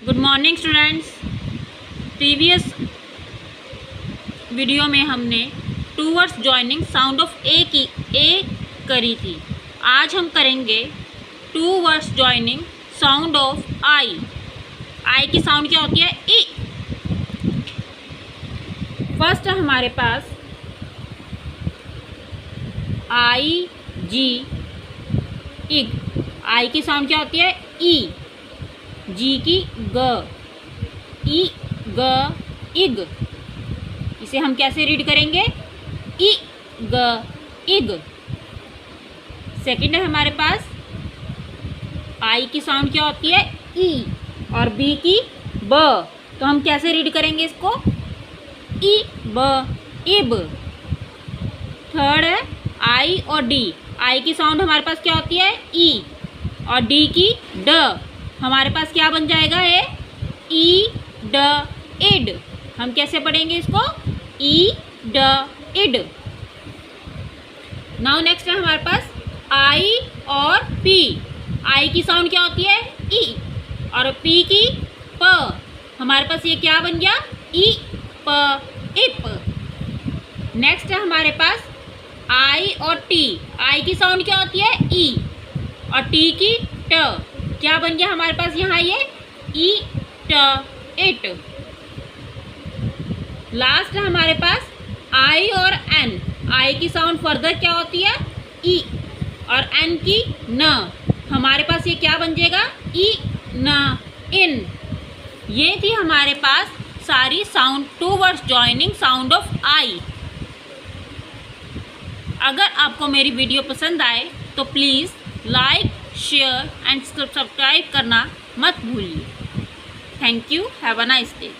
Good morning students. Previous video में हमने two words joining sound of A करी थी। आज हम करेंगे two words joining sound of I. I की साउंड क्या होती है? ई। फर्स्ट है हमारे पास आई जी इग। आई की साउंड क्या होती है? ई। जी की ग, ई ग इग। इसे हम कैसे रीड करेंगे? ई ग इग। सेकंड है हमारे पास आई की साउंड क्या होती है? ई और बी की ब। तो हम कैसे रीड करेंगे इसको? ई ब इब। थर्ड है आई और डी। आई की साउंड हमारे पास क्या होती है? ई और डी की ड। हमारे पास क्या बन जाएगा? है ई ड इड। हम कैसे पढ़ेंगे इसको? ई ड इड। नाउ नेक्स्ट है हमारे पास आई और पी। आई की साउंड क्या होती है? ई और पी की प। हमारे पास ये क्या बन गया? ई प इप। नेक्स्ट है हमारे पास आई और टी। आई की साउंड क्या होती है? ई और टी की ट। क्या बन गया हमारे पास यहाँ? ये ई ट इट। लास्ट है हमारे पास आई और एन। आई की साउंड फर्दर क्या होती है? ई और एन की न। हमारे पास ये क्या बन जाएगा? ई न इन। ये थी हमारे पास सारी sound two words joining sound of I. अगर आपको मेरी वीडियो पसंद आए तो please like, share and subscribe करना मत भूलिए। Thank you. Have a nice day.